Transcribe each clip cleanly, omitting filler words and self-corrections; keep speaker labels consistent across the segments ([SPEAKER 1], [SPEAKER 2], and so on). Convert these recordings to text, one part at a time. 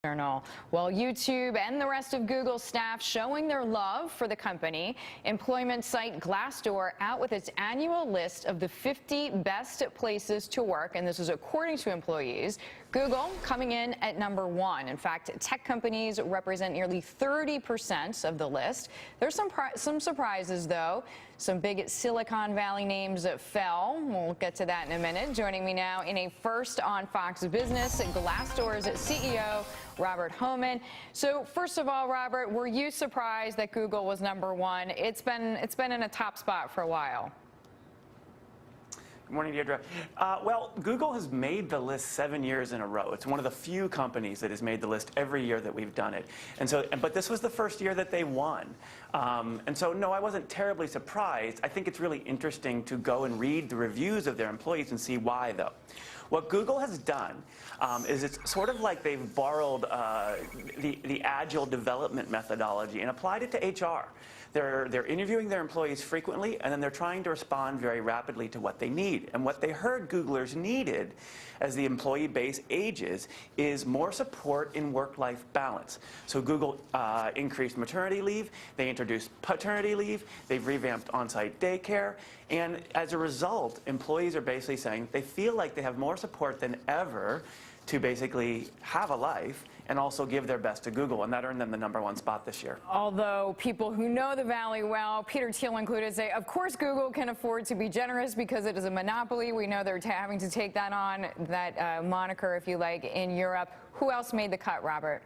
[SPEAKER 1] Journal. Well, YouTube and the rest of Google staff showing their love for the company. Employment site Glassdoor out with its annual list of the 50 best places to work, and this is according to employees. Google coming in at #1. In fact, tech companies represent nearly 30% of the list. There's some surprises, though. Some big Silicon Valley names fell. We'll get to that in a minute. Joining me now in a first on Fox Business, Glassdoor's CEO, Robert Hohman. So first of all, Robert, were you surprised that Google was #1? It's been in a top spot for a while.
[SPEAKER 2] Good morning, Deirdre. Well, Google has made the list 7 years in a row. It's one of the few companies that has made the list every year that we've done it. But this was the first year that they won. And so, no, I wasn't terribly surprised. I think it's really interesting to go and read the reviews of their employees and see why, though. What Google has done is it's sort of like they've borrowed the agile development methodology and applied it to HR. They're interviewing their employees frequently, and then they're trying to respond very rapidly to what they need. And what they heard Googlers needed as the employee base ages is more support in work-life balance. So Google increased maternity leave, they introduced paternity leave, they've revamped on-site daycare, and as a result, employees are basically saying they feel like they have more support than ever to basically have a life and also give their best to Google, and that earned them the #1 spot this year.
[SPEAKER 1] Although people who know the Valley well, Peter Thiel included, say, of course Google can afford to be generous because it is a monopoly. We know they're having to take that on, that moniker, if you like, in Europe. Who else made the cut, Robert?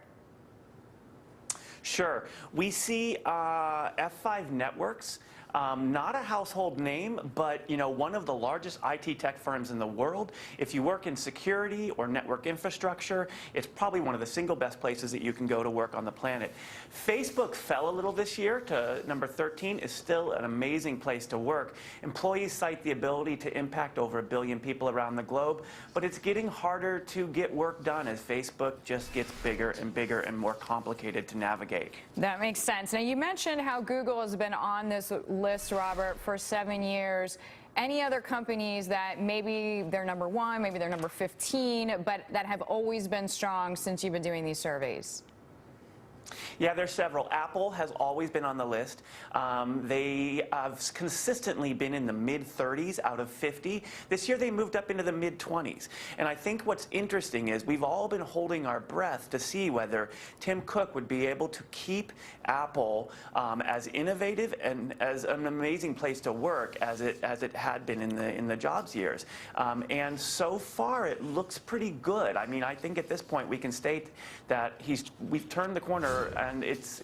[SPEAKER 2] Sure. We see F5 Networks. Not a household name, but one of the largest IT tech firms in the world. If you work in security or network infrastructure, it's probably one of the single best places that you can go to work on the planet. Facebook fell a little this year to #13, is still an amazing place to work. Employees cite the ability to impact over 1 billion people around the globe, but it's getting harder to get work done as Facebook just gets bigger and bigger and more complicated to navigate.
[SPEAKER 1] That makes sense. Now, you mentioned how Google has been on this list, Robert, for 7 years. Any other companies that maybe they're #1, maybe they're #15, but that have always been strong since you've been doing these surveys?
[SPEAKER 2] Yeah, there's several. Apple has always been on the list. They have consistently been in the mid-30s out of 50. This year they moved up into the mid-20s. And I think what's interesting is we've all been holding our breath to see whether Tim Cook would be able to keep Apple as innovative and as an amazing place to work as it had been in the jobs years. And so far it looks pretty good. I mean, I think at this point we can state that we've turned the corner and it's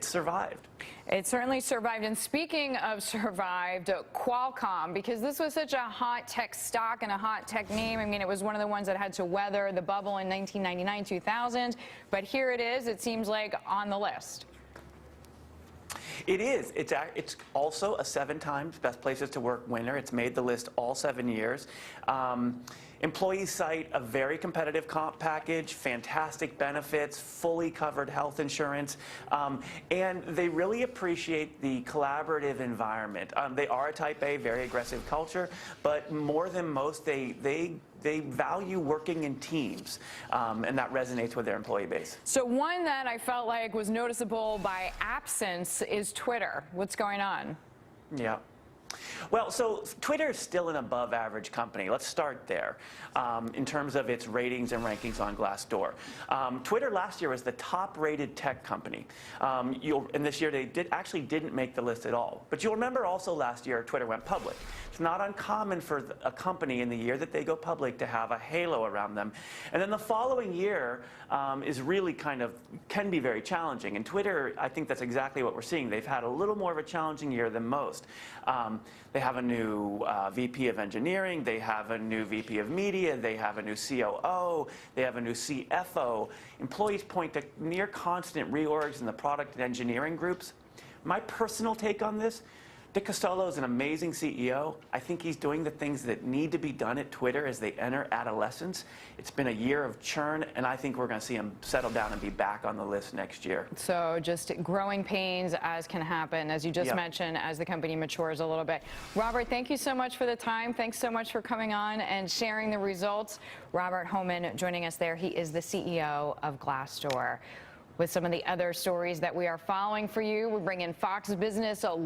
[SPEAKER 2] survived.
[SPEAKER 1] It certainly survived. And speaking of survived, Qualcomm, because this was such a hot tech stock and a hot tech name. I mean, it was one of the ones that had to weather the bubble in 1999, 2000. But here it is. It seems like on the list.
[SPEAKER 2] It is. It's also a 7 times best places to work winner. It's made the list all 7 years. Employees cite a very competitive comp package, fantastic benefits, fully covered health insurance, and they really appreciate the collaborative environment. They are a type A, very aggressive culture, but more than most, they value working in teams, and that resonates with their employee base.
[SPEAKER 1] So one that I felt like was noticeable by absence is Twitter. What's going on?
[SPEAKER 2] Yeah. Well, so Twitter is still an above-average company. Let's start there in terms of its ratings and rankings on Glassdoor. Twitter last year was the top-rated tech company. And this year they didn't make the list at all. But you'll remember also last year Twitter went public. It's not uncommon for a company in the year that they go public to have a halo around them. And then the following year is really can be very challenging. And Twitter, I think that's exactly what we're seeing. They've had a little more of a challenging year than most. They have a new VP of engineering, they have a new VP of media, they have a new COO, they have a new CFO. Employees point to near constant reorgs in the product and engineering groups. My personal take on this, Dick Costolo is an amazing CEO. I think he's doing the things that need to be done at Twitter as they enter adolescence. It's been a year of churn, and I think we're going to see him settle down and be back on the list next year.
[SPEAKER 1] So just growing pains as can happen, as you just
[SPEAKER 2] Yep.
[SPEAKER 1] mentioned, as the company matures a little bit. Robert, thank you so much for the time. Thanks so much for coming on and sharing the results. Robert Hohman joining us there. He is the CEO of Glassdoor. With some of the other stories that we are following for you, we bring in Fox Business, Lori